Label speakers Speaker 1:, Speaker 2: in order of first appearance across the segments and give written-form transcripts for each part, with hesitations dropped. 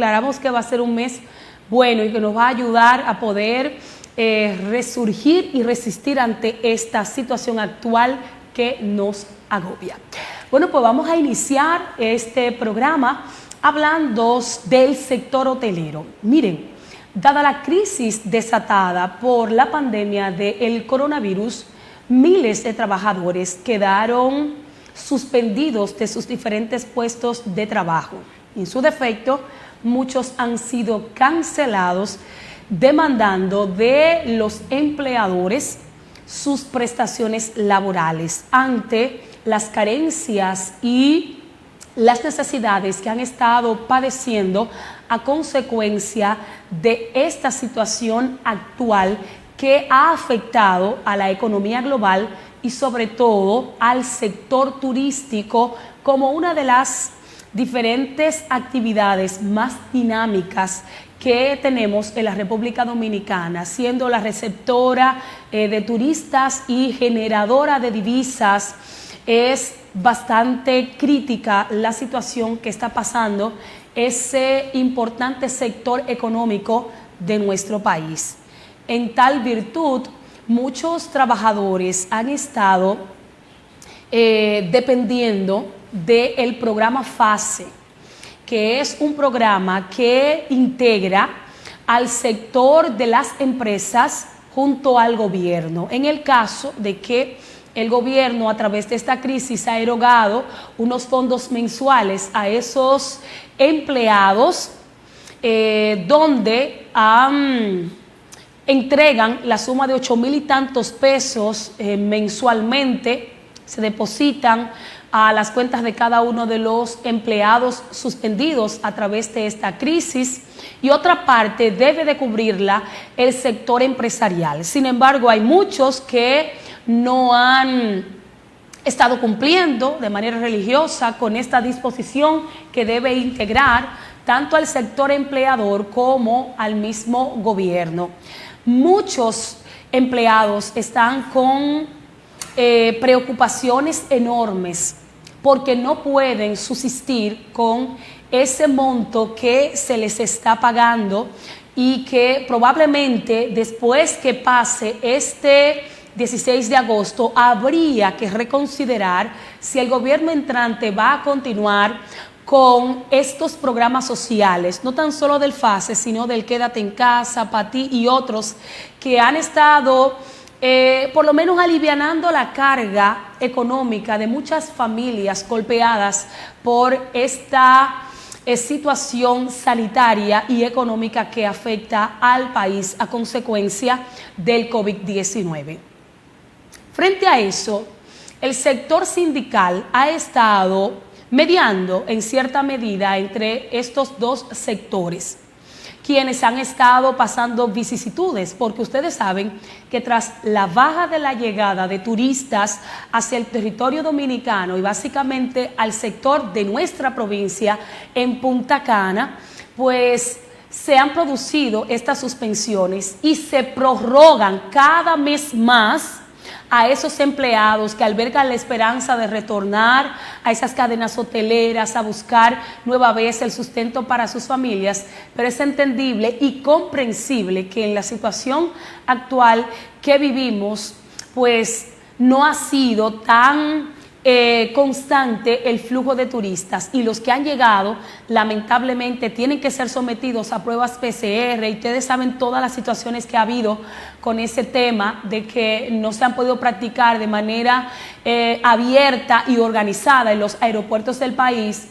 Speaker 1: Declaramos que va a ser un mes bueno y que nos va a ayudar a poder resurgir y resistir ante esta situación actual que nos agobia. Bueno, pues vamos a iniciar este programa hablando del sector hotelero. Miren, dada la crisis desatada por la pandemia del coronavirus, miles de trabajadores quedaron suspendidos de sus diferentes puestos de trabajo. En su defecto, muchos han sido cancelados, demandando de los empleadores sus prestaciones laborales ante las carencias y las necesidades que han estado padeciendo a consecuencia de esta situación actual que ha afectado a la economía global y sobre todo al sector turístico como una de las diferentes actividades más dinámicas que tenemos en la República Dominicana, siendo la receptora de turistas y generadora de divisas. Es bastante crítica la situación que está pasando ese importante sector económico de nuestro país. En tal virtud, muchos trabajadores han estado dependiendo del programa FASE, que es un programa que integra al sector de las empresas junto al gobierno. En el caso de que el gobierno a través de esta crisis ha erogado unos fondos mensuales a esos empleados donde entregan la suma de 8,000 y tantos pesos mensualmente, se depositan a las cuentas de cada uno de los empleados suspendidos a través de esta crisis, y otra parte debe de cubrirla el sector empresarial. Sin embargo, hay muchos que no han estado cumpliendo de manera religiosa con esta disposición que debe integrar tanto al sector empleador como al mismo gobierno. Muchos empleados están con preocupaciones enormes porque no pueden subsistir con ese monto que se les está pagando y que probablemente después que pase este 16 de agosto habría que reconsiderar si el gobierno entrante va a continuar con estos programas sociales, no tan solo del FASE, sino del Quédate en Casa, para ti y otros que han estado por lo menos alivianando la carga económica de muchas familias golpeadas por esta situación sanitaria y económica que afecta al país a consecuencia del COVID-19. Frente a eso, el sector sindical ha estado mediando en cierta medida entre estos dos sectores, quienes han estado pasando vicisitudes, porque ustedes saben que tras la baja de la llegada de turistas hacia el territorio dominicano y básicamente al sector de nuestra provincia en Punta Cana, pues se han producido estas suspensiones y se prorrogan cada mes más a esos empleados que albergan la esperanza de retornar a esas cadenas hoteleras, a buscar nueva vez el sustento para sus familias, pero es entendible y comprensible que en la situación actual que vivimos, pues no ha sido tan constante el flujo de turistas, y los que han llegado lamentablemente tienen que ser sometidos a pruebas PCR, y ustedes saben todas las situaciones que ha habido con ese tema de que no se han podido practicar de manera abierta y organizada en los aeropuertos del país.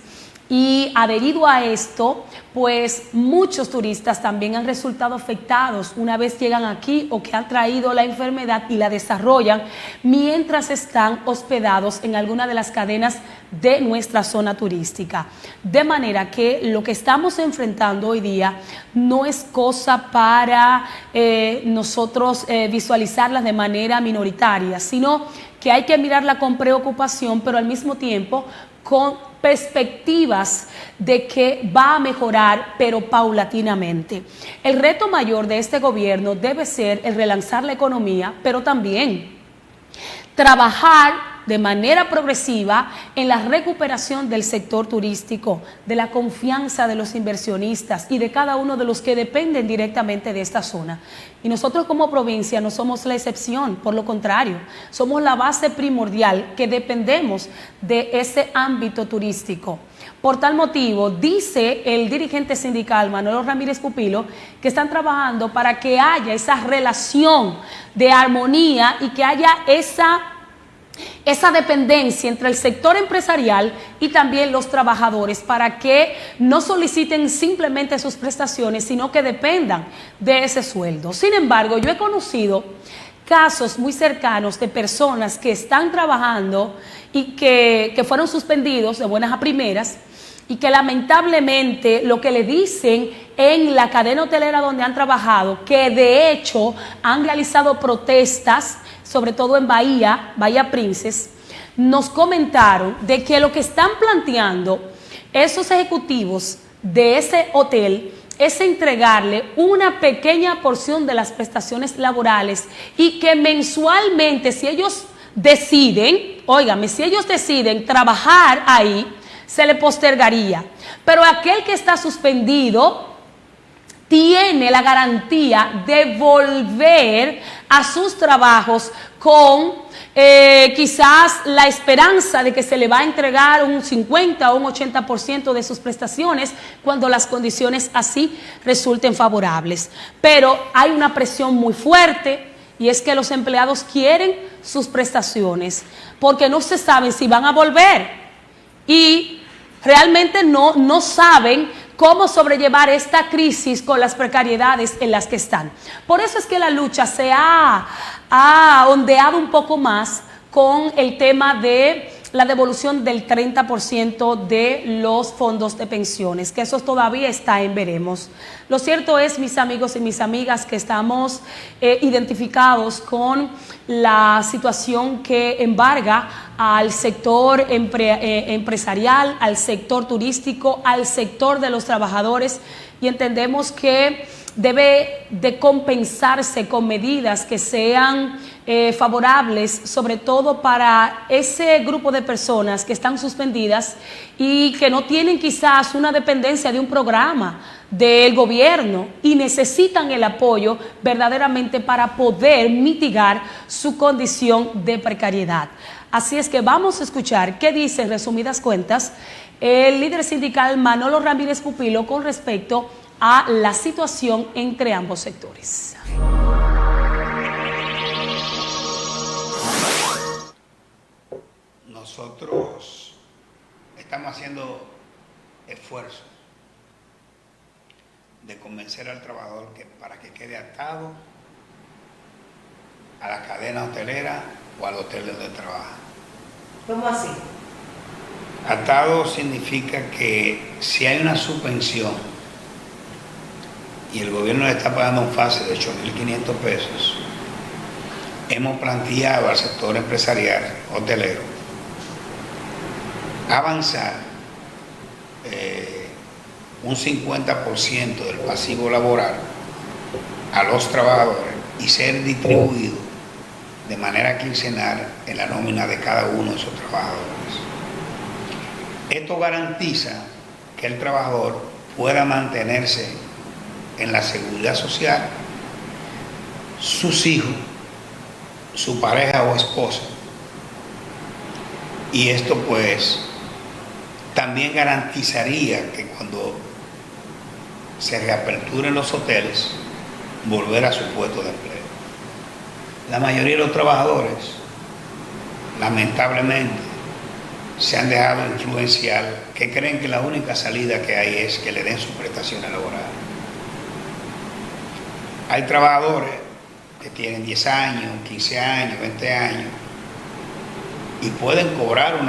Speaker 1: Y adherido a esto, pues muchos turistas también han resultado afectados una vez llegan aquí o que han traído la enfermedad y la desarrollan mientras están hospedados en alguna de las cadenas de nuestra zona turística. De manera que lo que estamos enfrentando hoy día no es cosa para nosotros visualizarlas de manera minoritaria, sino que hay que mirarla con preocupación, pero al mismo tiempo con perspectivas de que va a mejorar, pero paulatinamente. El reto mayor de este gobierno debe ser el relanzar la economía, pero también trabajar de manera progresiva en la recuperación del sector turístico, de la confianza de los inversionistas y de cada uno de los que dependen directamente de esta zona. Y nosotros como provincia no somos la excepción, por lo contrario, somos la base primordial que dependemos de ese ámbito turístico. Por tal motivo, dice el dirigente sindical Manolo Ramírez Pupilo que están trabajando para que haya esa relación de armonía y que haya esa dependencia entre el sector empresarial y también los trabajadores para que no soliciten simplemente sus prestaciones, sino que dependan de ese sueldo. Sin embargo, yo he conocido casos muy cercanos de personas que están trabajando y que fueron suspendidos de buenas a primeras y que lamentablemente lo que le dicen en la cadena hotelera donde han trabajado, que de hecho han realizado protestas, sobre todo en Bahía Princess, nos comentaron de que lo que están planteando esos ejecutivos de ese hotel es entregarle una pequeña porción de las prestaciones laborales y que mensualmente, si ellos deciden, óigame, si ellos deciden trabajar ahí, se le postergaría. Pero aquel que está suspendido tiene la garantía de volver a sus trabajos con quizás la esperanza de que se le va a entregar un 50 o un 80% de sus prestaciones cuando las condiciones así resulten favorables. Pero hay una presión muy fuerte y es que los empleados quieren sus prestaciones porque no se saben si van a volver y realmente no saben cómo sobrellevar esta crisis con las precariedades en las que están. Por eso es que la lucha se ha ondeado un poco más con el tema de la devolución del 30% de los fondos de pensiones, que eso todavía está en veremos. Lo cierto es, mis amigos y mis amigas, que estamos identificados con la situación que embarga al sector empresarial, al sector turístico, al sector de los trabajadores, y entendemos que debe de compensarse con medidas que sean favorables, sobre todo para ese grupo de personas que están suspendidas y que no tienen quizás una dependencia de un programa del gobierno y necesitan el apoyo verdaderamente para poder mitigar su condición de precariedad. Así es que vamos a escuchar qué dice, en resumidas cuentas, el líder sindical Manolo Ramírez Pupilo con respecto a la situación entre ambos sectores.
Speaker 2: Nosotros estamos haciendo esfuerzos de convencer al trabajador para que quede atado a la cadena hotelera o al hotel donde trabaja.
Speaker 3: ¿Cómo así?
Speaker 2: Atado significa que si hay una suspensión y el gobierno le está pagando un fase de 8.500 pesos, hemos planteado al sector empresarial hotelero avanzar un 50% del pasivo laboral a los trabajadores y ser distribuido de manera quincenal en la nómina de cada uno de esos trabajadores. Esto garantiza que el trabajador pueda mantenerse en la seguridad social, sus hijos, su pareja o esposa. Y esto pues también garantizaría que cuando se reaperturen los hoteles, volver a su puesto de empleo. La mayoría de los trabajadores, lamentablemente, se han dejado influenciar, que creen que la única salida que hay es que le den sus prestaciones laborales. Hay trabajadores que tienen 10 años, 15 años, 20 años y pueden cobrar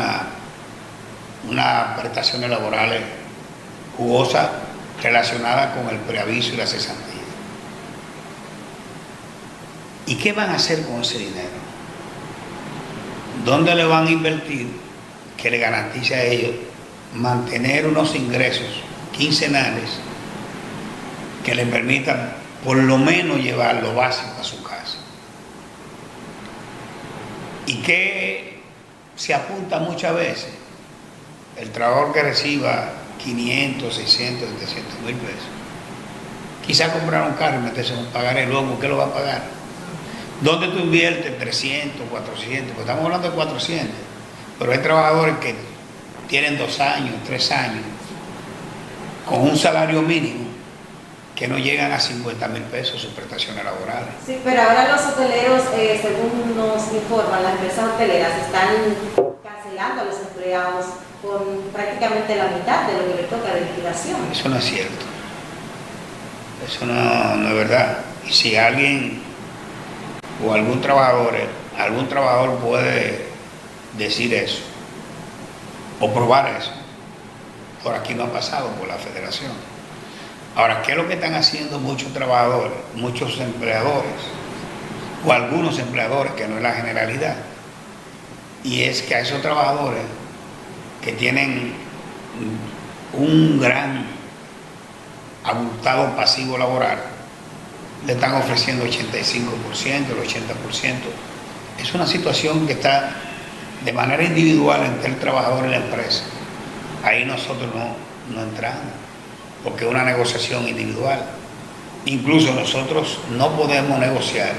Speaker 2: unas prestaciones laborales jugosas relacionadas con el preaviso y la cesantía. ¿Y qué van a hacer con ese dinero? ¿Dónde le van a invertir que le garantice a ellos mantener unos ingresos quincenales que les permitan por lo menos llevar lo básico a su casa? ¿Y qué se apunta muchas veces el trabajador que reciba 500, 600, 700 mil pesos. Quizá comprar un carro y meterse en un pagaré, luego ¿qué lo va a pagar? ¿Dónde tú inviertes 300, 400? Pues estamos hablando de 400, pero hay trabajadores que tienen 2 años, 3 años, con un salario mínimo que no llegan a 50 mil pesos sus prestaciones laborales.
Speaker 3: Sí, pero ahora los hoteleros, según nos informan, las empresas hoteleras están cancelando a los empleados con prácticamente la mitad de lo que le toca de liquidación.
Speaker 2: Eso no es cierto. Eso no es verdad. Y si alguien o algún trabajador puede decir eso o probar eso, por aquí no ha pasado por la federación. Ahora, ¿qué es lo que están haciendo muchos trabajadores, muchos empleadores o algunos empleadores, que no es la generalidad? Y es que a esos trabajadores que tienen un gran abultado pasivo laboral, le están ofreciendo 85%, el 80%. Es una situación que está de manera individual entre el trabajador y la empresa. Ahí nosotros no entramos, porque es una negociación individual. Incluso nosotros no podemos negociar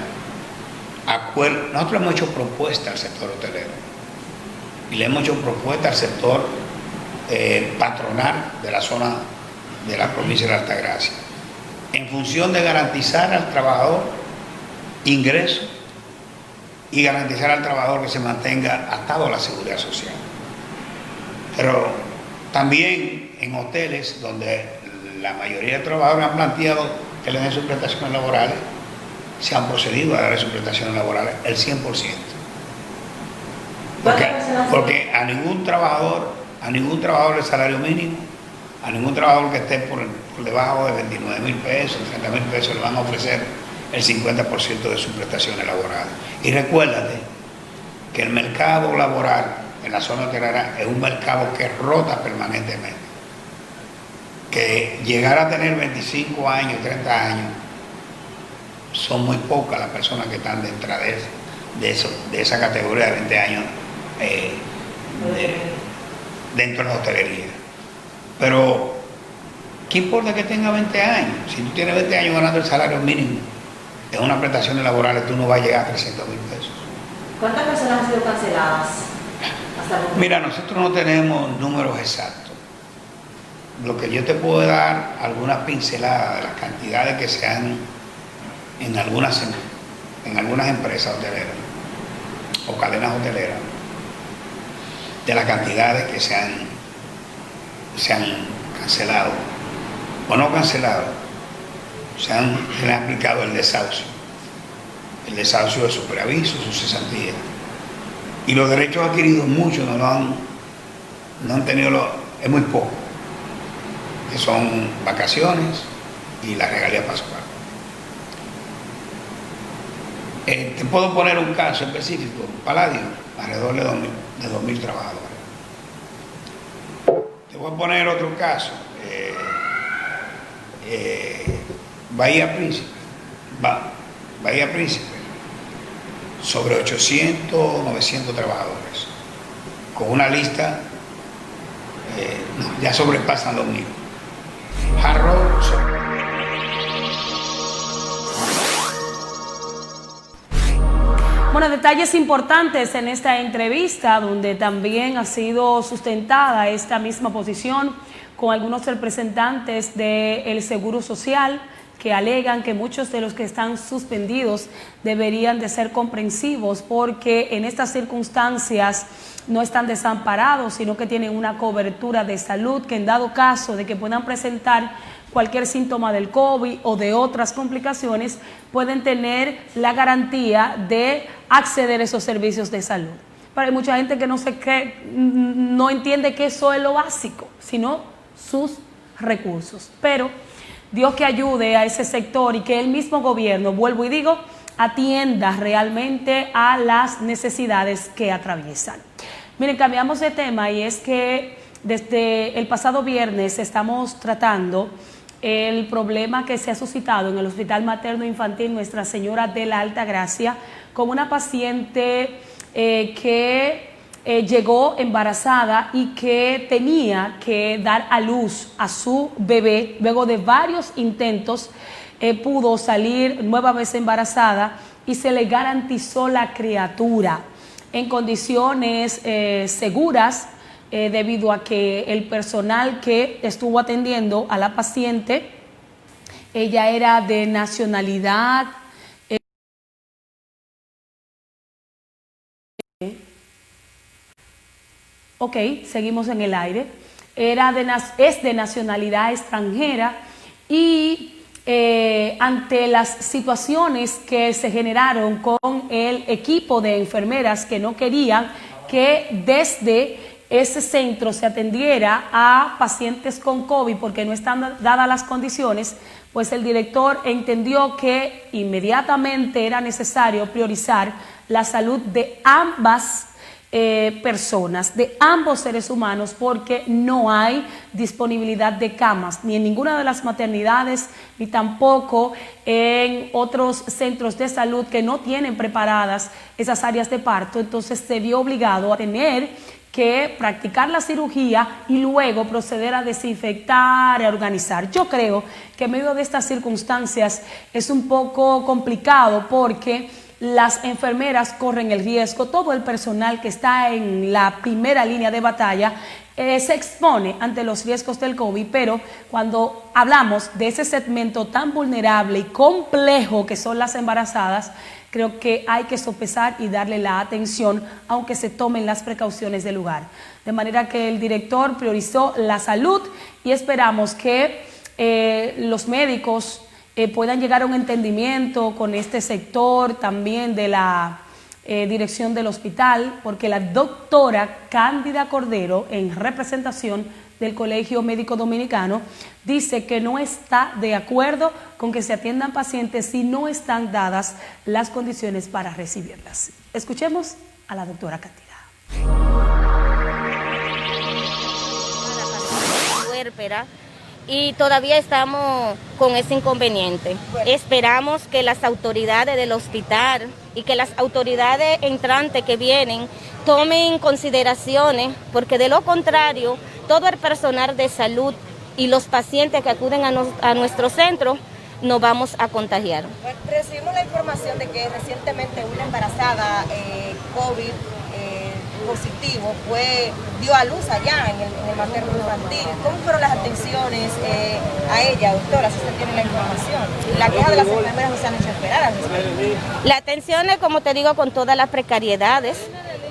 Speaker 2: acuerdos. Nosotros hemos hecho propuestas al sector hotelero y le hemos hecho propuestas al sector patronal de la zona de la provincia de Altagracia, en función de garantizar al trabajador ingresos y garantizar al trabajador que se mantenga atado a la seguridad social. Pero también en hoteles donde la mayoría de trabajadores han planteado que le den sus prestaciones laborales, se han procedido a darle sus prestaciones laborales el 100%. Porque a ningún trabajador de salario mínimo, a ningún trabajador que esté por debajo de 29 mil pesos, 30 mil pesos, le van a ofrecer el 50% de sus prestaciones laborales. Y recuérdate que el mercado laboral en la zona hotelera es un mercado que rota permanentemente. Que llegar a tener 25 años, 30 años, son muy pocas las personas que están dentro de esa categoría de 20 años dentro de la hotelería. Pero, ¿qué importa que tenga 20 años? Si tú tienes 20 años ganando el salario mínimo en unas prestaciones laborales, tú no vas a llegar a 300 mil pesos.
Speaker 3: ¿Cuántas personas han sido canceladas hasta el momento?
Speaker 2: Mira, nosotros no tenemos números exactos. Lo que yo te puedo dar, algunas pinceladas de las cantidades que se han en algunas empresas hoteleras o cadenas hoteleras, de las cantidades que se han cancelado o no cancelado, se han aplicado el desahucio de superaviso, su cesantía, y los derechos adquiridos muchos no han tenido, es muy poco, que son vacaciones y la regalía pascual. Te puedo poner un caso específico: Palladio, alrededor de 2.000 trabajadores. Te voy a poner otro caso, Bahía Príncipe, sobre 800, 900 trabajadores, con una lista, ya sobrepasan 2.000. Jarro,
Speaker 1: Bueno, detalles importantes en esta entrevista, donde también ha sido sustentada esta misma posición con algunos representantes del Seguro Social, que alegan que muchos de los que están suspendidos deberían de ser comprensivos, porque en estas circunstancias no están desamparados, sino que tienen una cobertura de salud que, en dado caso de que puedan presentar cualquier síntoma del COVID o de otras complicaciones, pueden tener la garantía de acceder a esos servicios de salud. Pero hay mucha gente que no entiende que eso es lo básico, sino sus recursos. Pero Dios que ayude a ese sector y que el mismo gobierno, vuelvo y digo, atienda realmente a las necesidades que atraviesan. Miren, cambiamos de tema, y es que desde el pasado viernes estamos tratando el problema que se ha suscitado en el Hospital Materno Infantil Nuestra Señora de la Altagracia con una paciente que llegó embarazada y que tenía que dar a luz a su bebé. Luego de varios intentos pudo salir nueva vez embarazada y se le garantizó la criatura en condiciones seguras, debido a que el personal que estuvo atendiendo a la paciente, ella era de nacionalidad ok, seguimos en el aire. Es de nacionalidad extranjera y ante las situaciones que se generaron con el equipo de enfermeras que no querían que desde ese centro se atendiera a pacientes con COVID porque no están dadas las condiciones, pues el director entendió que inmediatamente era necesario priorizar la salud de ambas personas, de ambos seres humanos, porque no hay disponibilidad de camas ni en ninguna de las maternidades ni tampoco en otros centros de salud que no tienen preparadas esas áreas de parto. Entonces se vio obligado a tener que practicar la cirugía y luego proceder a desinfectar, a organizar. Yo creo que en medio de estas circunstancias es un poco complicado porque las enfermeras corren el riesgo, todo el personal que está en la primera línea de batalla se expone ante los riesgos del COVID, pero cuando hablamos de ese segmento tan vulnerable y complejo que son las embarazadas, creo que hay que sopesar y darle la atención, aunque se tomen las precauciones del lugar. De manera que el director priorizó la salud y esperamos que los médicos puedan llegar a un entendimiento con este sector también de la dirección del hospital, porque la doctora Cándida Cordero, en representación del Colegio Médico Dominicano, dice que no está de acuerdo con que se atiendan pacientes si no están dadas las condiciones para recibirlas. Escuchemos a la doctora Cándida.
Speaker 4: Y todavía estamos con ese inconveniente. Esperamos que las autoridades del hospital y que las autoridades entrantes que vienen tomen consideraciones, porque de lo contrario, todo el personal de salud y los pacientes que acuden a nuestro centro nos vamos a contagiar.
Speaker 3: Recibimos la información de que recientemente una embarazada COVID positivo dio a luz allá en el materno infantil. ¿Cómo fueron las atenciones a ella, doctora, si usted tiene la información? La queja de las enfermeras no se han hecho esperar al respecto.
Speaker 4: La atención es, como te digo, con todas las precariedades.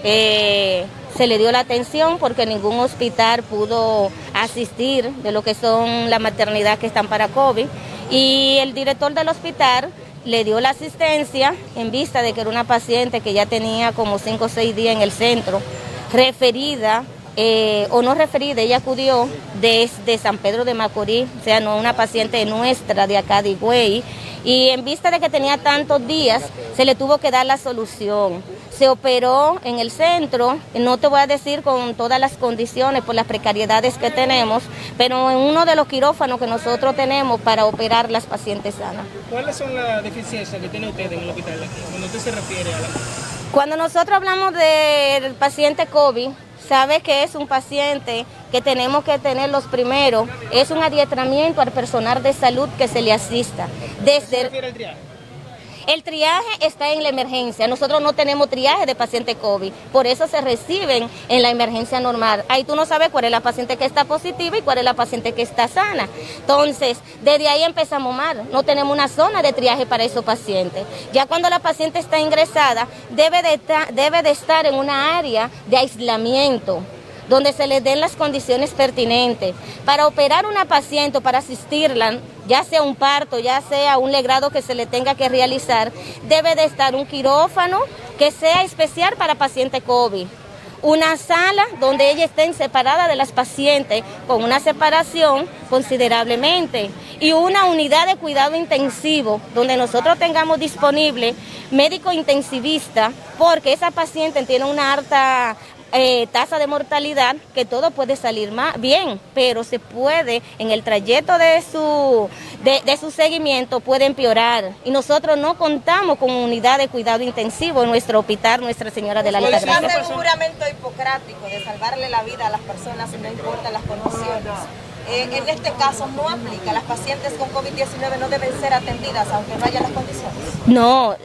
Speaker 4: Se le dio la atención porque ningún hospital pudo asistir de lo que son la maternidad que están para COVID, y el director del hospital le dio la asistencia en vista de que era una paciente que ya tenía como 5 o 6 días en el centro, referida o no referida. Ella acudió desde San Pedro de Macorís, o sea, no una paciente nuestra de acá de Higüey, y en vista de que tenía tantos días, se le tuvo que dar la solución. Se operó en el centro, no te voy a decir con todas las condiciones por las precariedades que tenemos, pero en uno de los quirófanos que nosotros tenemos para operar las pacientes sanas.
Speaker 5: ¿Cuáles son las deficiencias que tiene usted en el hospital aquí, cuando usted se refiere a la...
Speaker 4: Cuando nosotros hablamos del paciente COVID, sabe que es un paciente que tenemos que tener los primeros, es un adiestramiento al personal de salud que se le asista.
Speaker 5: ¿Se refiere al triaje?
Speaker 4: El triaje está en la emergencia. Nosotros no tenemos triaje de paciente COVID, por eso se reciben en la emergencia normal. Ahí tú no sabes cuál es la paciente que está positiva y cuál es la paciente que está sana. Entonces, desde ahí empezamos mal. No tenemos una zona de triaje para esos pacientes. Ya cuando la paciente está ingresada, debe de estar en una área de aislamiento, donde se le den las condiciones pertinentes. Para operar una paciente o para asistirla, ya sea un parto, ya sea un legrado que se le tenga que realizar, debe de estar un quirófano que sea especial para paciente COVID. Una sala donde ellas estén separadas de las pacientes con una separación considerablemente, y una unidad de cuidado intensivo donde nosotros tengamos disponible médico intensivista, porque esa paciente tiene una alta tasa de mortalidad, que todo puede salir bien, pero se puede, en el trayecto de su seguimiento, puede empeorar. Y nosotros no contamos con unidad de cuidado intensivo en nuestro hospital Nuestra Señora de la Altagracia.
Speaker 3: Hace un juramento hipocrático de salvarle la vida a las personas, no importa las condiciones. En este caso no aplica, las pacientes con COVID-19 no deben ser atendidas aunque no haya las condiciones.
Speaker 4: No,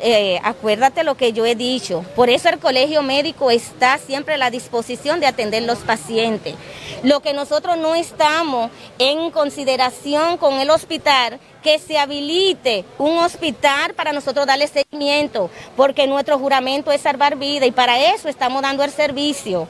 Speaker 4: acuérdate lo que yo he dicho, por eso el colegio médico está siempre a la disposición de atender los pacientes. Lo que nosotros no estamos en consideración con el hospital, que se habilite un hospital para nosotros darle seguimiento, porque nuestro juramento es salvar vida y para eso estamos dando el servicio.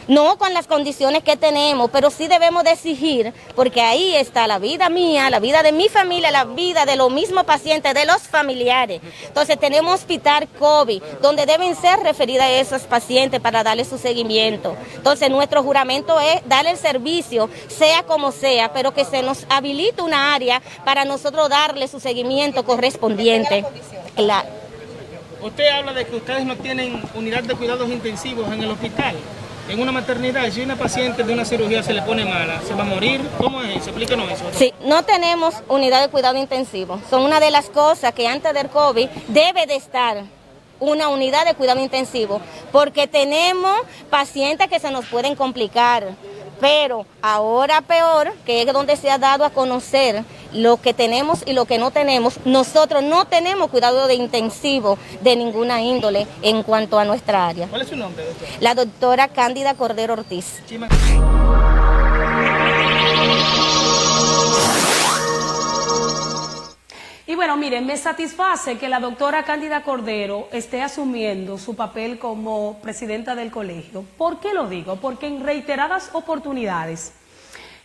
Speaker 4: No con las condiciones que tenemos, pero sí debemos de exigir, porque ahí está la vida mía, la vida de mi familia, la vida de los mismos pacientes, de los familiares. Entonces tenemos hospital COVID, donde deben ser referidas a esos pacientes para darle su seguimiento. Entonces nuestro juramento es darle el servicio, sea como sea, pero que se nos habilite una área para nosotros darle su seguimiento correspondiente. Claro.
Speaker 5: Usted habla de que ustedes no tienen unidad de cuidados intensivos en el hospital. En una maternidad, si una paciente de una cirugía se le pone mala, ¿se va a morir? ¿Cómo es eso? Explíquenos eso.
Speaker 4: Sí, no tenemos unidad de cuidado intensivo. Son una de las cosas que antes del COVID debe de estar una unidad de cuidado intensivo, porque tenemos pacientes que se nos pueden complicar. Pero ahora peor, que es donde se ha dado a conocer lo que tenemos y lo que no tenemos, nosotros no tenemos cuidado de intensivo de ninguna índole en cuanto a nuestra área.
Speaker 5: ¿Cuál es su nombre, doctora?
Speaker 4: La doctora Cándida Cordero Ortiz.
Speaker 1: Y bueno, miren, me satisface que la doctora Cándida Cordero esté asumiendo su papel como presidenta del colegio. ¿Por qué lo digo? Porque en reiteradas oportunidades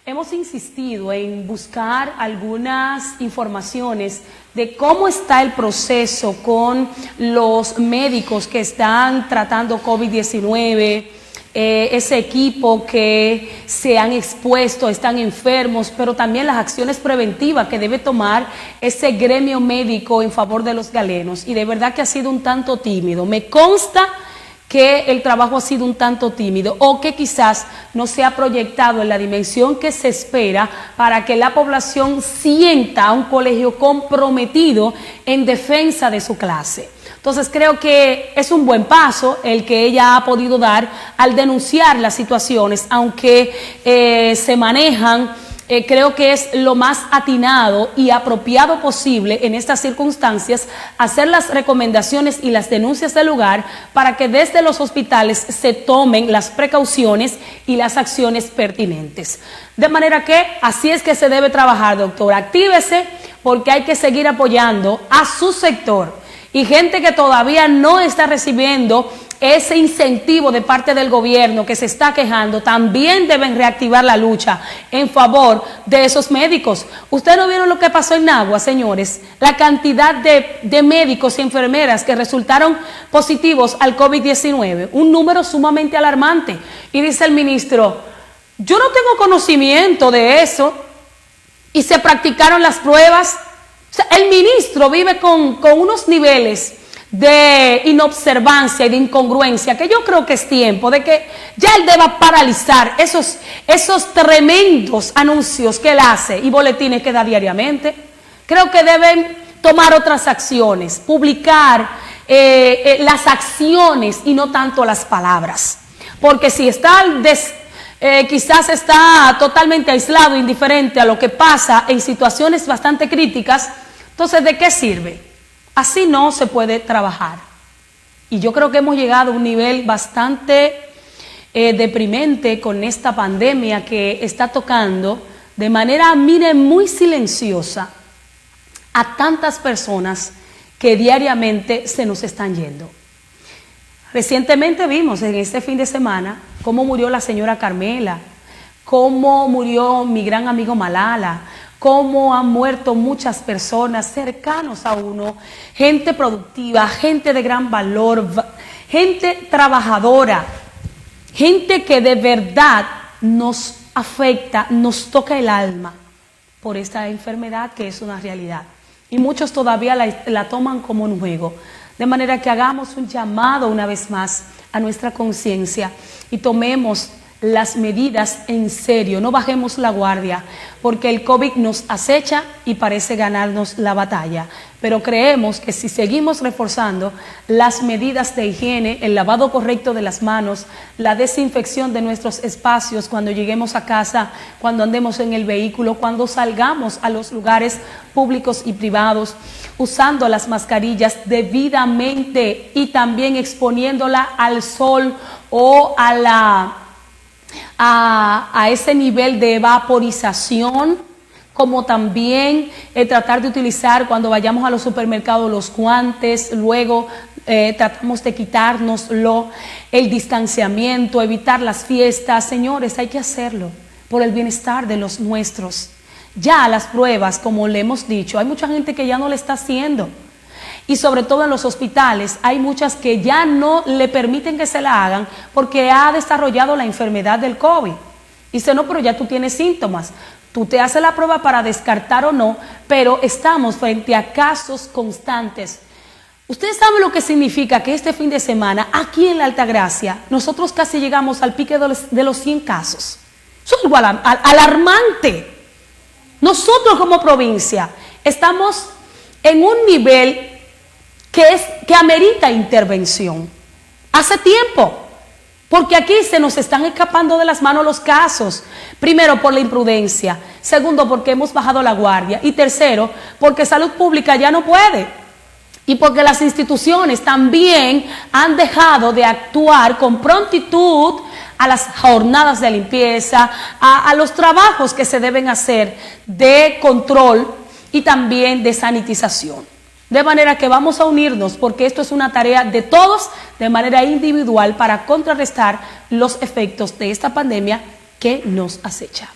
Speaker 1: hemos insistido en buscar algunas informaciones de cómo está el proceso con los médicos que están tratando COVID-19, ese equipo que se han expuesto, están enfermos, pero también las acciones preventivas que debe tomar ese gremio médico en favor de los galenos. Y de verdad que ha sido un tanto tímido. Me consta que el trabajo ha sido un tanto tímido o que quizás no se ha proyectado en la dimensión que se espera para que la población sienta a un colegio comprometido en defensa de su clase. Entonces creo que es un buen paso el que ella ha podido dar al denunciar las situaciones, aunque se manejan, creo que es lo más atinado y apropiado posible en estas circunstancias hacer las recomendaciones y las denuncias del lugar para que desde los hospitales se tomen las precauciones y las acciones pertinentes. De manera que así es que se debe trabajar, doctora. Actívese porque hay que seguir apoyando a su sector. Y gente que todavía no está recibiendo ese incentivo de parte del gobierno, que se está quejando, también deben reactivar la lucha en favor de esos médicos. ¿Ustedes no vieron lo que pasó en Nagua, señores? La cantidad de médicos y enfermeras que resultaron positivos al COVID-19, un número sumamente alarmante. Y dice el ministro, yo no tengo conocimiento de eso, y se practicaron las pruebas. O sea, el ministro vive con unos niveles de inobservancia y de incongruencia que yo creo que es tiempo de que ya él deba paralizar esos tremendos anuncios que él hace y boletines que da diariamente. Creo que deben tomar otras acciones, publicar las acciones y no tanto las palabras, porque si está quizás está totalmente aislado, indiferente a lo que pasa en situaciones bastante críticas, entonces ¿de qué sirve? Así no se puede trabajar. Y yo creo que hemos llegado a un nivel bastante deprimente con esta pandemia que está tocando de manera, miren, muy silenciosa a tantas personas que diariamente se nos están yendo. Recientemente vimos en este fin de semana cómo murió la señora Carmela, cómo murió mi gran amigo Malala, cómo han muerto muchas personas cercanos a uno, gente productiva, gente de gran valor, gente trabajadora, gente que de verdad nos afecta, nos toca el alma por esta enfermedad que es una realidad. Y muchos todavía la toman como un juego. De manera que hagamos un llamado una vez más a nuestra conciencia y tomemos las medidas en serio, no bajemos la guardia, porque el COVID nos acecha y parece ganarnos la batalla. Pero creemos que si seguimos reforzando las medidas de higiene, el lavado correcto de las manos, la desinfección de nuestros espacios cuando lleguemos a casa, cuando andemos en el vehículo, cuando salgamos a los lugares públicos y privados, usando las mascarillas debidamente y también exponiéndola al sol o a ese nivel de vaporización, como también tratar de utilizar cuando vayamos a los supermercados los guantes, luego tratamos de quitárnoslo, el distanciamiento, evitar las fiestas. Señores, hay que hacerlo por el bienestar de los nuestros. Ya las pruebas, como le hemos dicho, hay mucha gente que ya no le está haciendo. Y sobre todo en los hospitales hay muchas que ya no le permiten que se la hagan porque ha desarrollado la enfermedad del COVID. Dice, no, pero ya tú tienes síntomas. Tú te haces la prueba para descartar o no, pero estamos frente a casos constantes. Ustedes saben lo que significa que este fin de semana, aquí en la Altagracia, nosotros casi llegamos al pique de los 100 casos. Eso es algo alarmante. Nosotros como provincia estamos en un nivel que amerita intervención. Hace tiempo, porque aquí se nos están escapando de las manos los casos. Primero, por la imprudencia. Segundo, porque hemos bajado la guardia. Y tercero, porque salud pública ya no puede. Y porque las instituciones también han dejado de actuar con prontitud a las jornadas de limpieza, a los trabajos que se deben hacer de control y también de sanitización. De manera que vamos a unirnos porque esto es una tarea de todos de manera individual para contrarrestar los efectos de esta pandemia que nos acecha.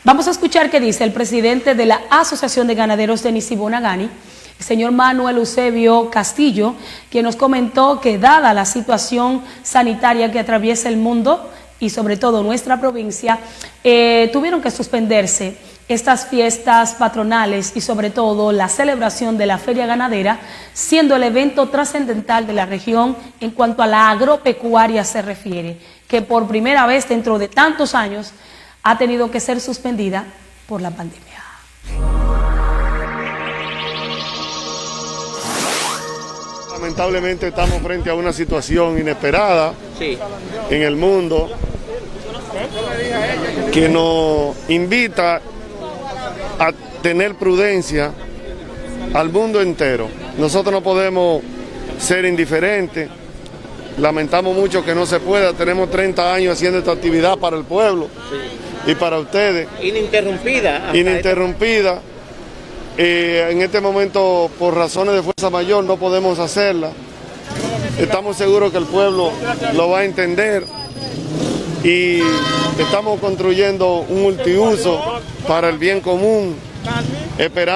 Speaker 1: Vamos a escuchar qué dice el presidente de la Asociación de Ganaderos de Nisibonagani, el señor Manuel Eusebio Castillo, quien nos comentó que dada la situación sanitaria que atraviesa el mundo y sobre todo nuestra provincia, tuvieron que suspenderse estas fiestas patronales y sobre todo la celebración de la Feria Ganadera, siendo el evento trascendental de la región en cuanto a la agropecuaria se refiere, que por primera vez dentro de tantos años ha tenido que ser suspendida por la pandemia.
Speaker 6: Lamentablemente estamos frente a una situación inesperada en el mundo que nos invita a tener prudencia al mundo entero. Nosotros no podemos ser indiferentes, lamentamos mucho que no se pueda, tenemos 30 años haciendo esta actividad para el pueblo y para ustedes.
Speaker 5: Ininterrumpida.
Speaker 6: Ininterrumpida. En este momento, por razones de fuerza mayor, no podemos hacerla. Estamos seguros que el pueblo lo va a entender y estamos construyendo un multiuso para el bien común. Esperamos